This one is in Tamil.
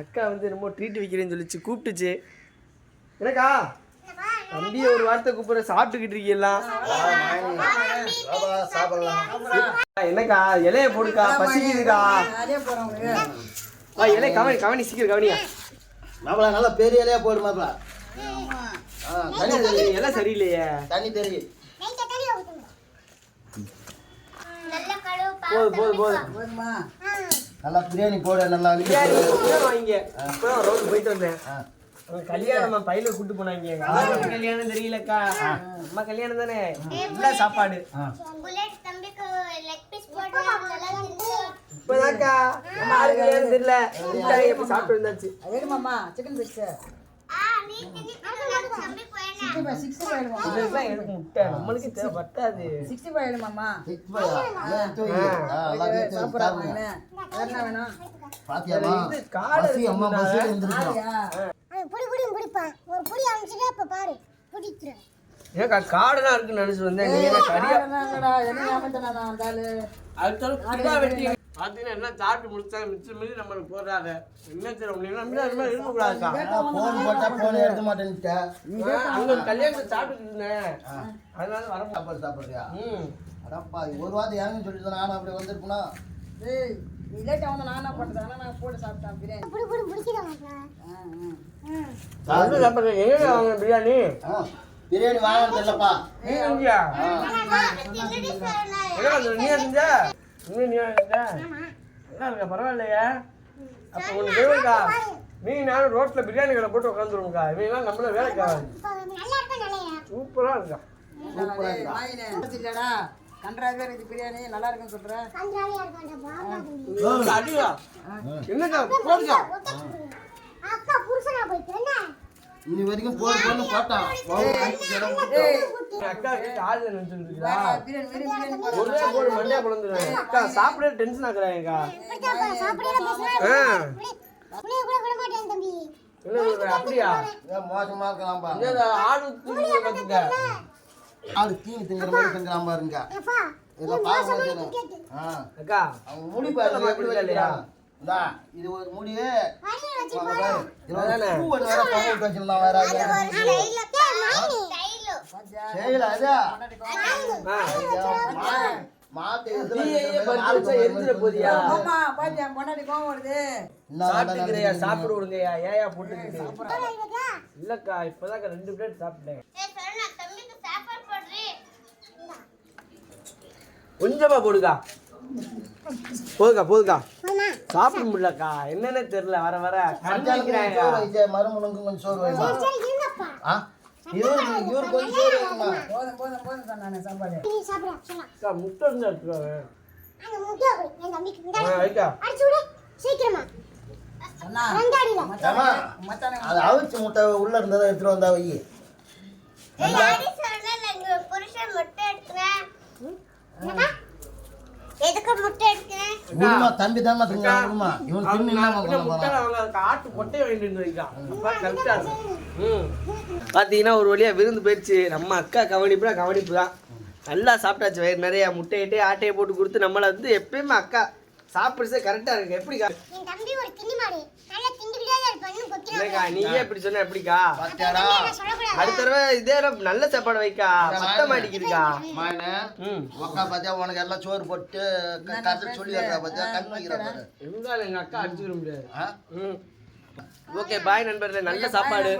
அக்கா வந்து ரொம்ப ட்ரீட் வைக்கிறேன்னு சொல்லிச்சு, கூப்பிட்டுச்சு. எனக்கா தம்பி ஒரு வார்த்தை கூப்பிடுற, சாப்பிட்டுக்கிட்டு இருக்கீங்களா? என்னக்கா இலைய போடுக்கா, பசிக்குதுக்கா. இலைய கவனி கவனி, சீக்கிரம் கவனியா. மாப்பிள நல்லா பெரிய இலையா போடு மாப்பிள. இலை சரியில்லையே, தண்ணி தெரியும். போதுமா நல்லா பிரியாணி போடு, நல்லா வாங்க. இப்பதான் ரோடு போயிட்டு வந்தேன். கல்யாணம் பையில கூட்டு போனாங்க. கல்யாணம் தெரியலக்கா, அம்மா கல்யாணம் தானே, எல்லா சாப்பாடு இப்பதான்க்கா. கல்யாணம் தெரியல, சாப்பிட்டு வந்தாச்சு. நம்மளுக்கு பத்தாது. ஏக்கா காடெல்லாம் இருக்குன்னு நினைச்சு வந்தேன். பாத்தீங்கன்னா என்ன சாப்பிட்டு முடிச்சா மிச்சம் மீறி நம்மளுக்கு போடுறாங்க. என்ன இருக்கக்கூடாதுக்கா. அங்க கல்யாணத்தை சாப்பிட்டு இருந்தேன், அதனால வர சாப்பாடு சாப்பிடுறியா? அடப்பா ஒரு வாரம் ஏன்னு சொல்லிட்டு நானும் அப்படி வந்திருப்பேனா? பிரியாணி பிரியாணி வாங்கினது இல்லப்பா. பரவாயில்லையா? அப்ப ஒண்ணு செய்வா, நீ நானும் ரோட்ல பிரியாணி கடை போட்டு உட்காந்துருவோம்க்கா. இவங்க நம்மள வேலைக்கு ஆகாது. சூப்பரா இருக்கா, சூப்பரா இருக்கா. பிரியாணி நல்லா இருக்குன்னு சொல்றேன். என்னக்கா போடுக்கா, இன்னி வரைக்கும் போடு போட்டு போட்டான். அக்கா ஆள் நினைச்சுருக்கா, ஒரே போடு மண்டியா குழந்தை. அக்கா சாப்பிட டென்ஷன் ஆக்குறாங்கக்கா. அப்படியா? மோசமா இருக்கலாம்பா. ஆடு தூக்கி பார்த்துக்க, ஆடு தீனி திங்கிற மாதிரி திங்கிறான் பாருங்க. அக்கா அவங்க முடி பாருங்க எப்படி இல்லையா? இது ஒரு முடி சாப்பிட விடுங்கயா. ஏயா போட்டு இல்லக்கா, இப்பதான் 2 பிளேட் சாப்பிட்டேன். கொஞ்சமா போடுக்கா, போதுக்கா போதுக்கா. சாப்பிட முடியலக்கா, என்னன்னு தெரியல. வர வர மருமனுக்கு கொஞ்சம் சோறு வேணுமா? இவரு கொஞ்சம் சோறு வேணுமா? முட்டை இருந்தா எடுத்துக்காங்க. அது அவிச்சு முட்டை உள்ள இருந்ததை எடுத்துட்டு வந்தா வை. தம்பி தான் பாத்தீங்கன்னா ஒரு வழியா விருந்து போயிடுச்சு. நம்ம அக்கா கவனிப்பு கவனிப்பு தான். நல்லா சாப்பிட்டாச்சு. வயிறு நிறைய முட்டையிட்டு ஆட்டையை போட்டு கொடுத்து நம்மளை வந்து எப்பயுமே அக்கா சாப்பிடுறதே கரெக்டா இருக்கு. எப்படிக்கா நீயே இப்படி சொன்ன எப்படிக்கா? அடுத்த தடவை இதே நல்ல சாப்பாடு வைக்கா, மத்த மாட்டிக்குதுக்கா. அக்கா பாத்தியா உனக்கு எல்லாம் சோறு போட்டு சொல்லி பாத்தியா கண் வைக்கிறாங்க. எங்க அக்கா அடிச்சுக்க முடியாது. ஓகே பாய் நண்பர்களே, நல்ல சாப்பாடு.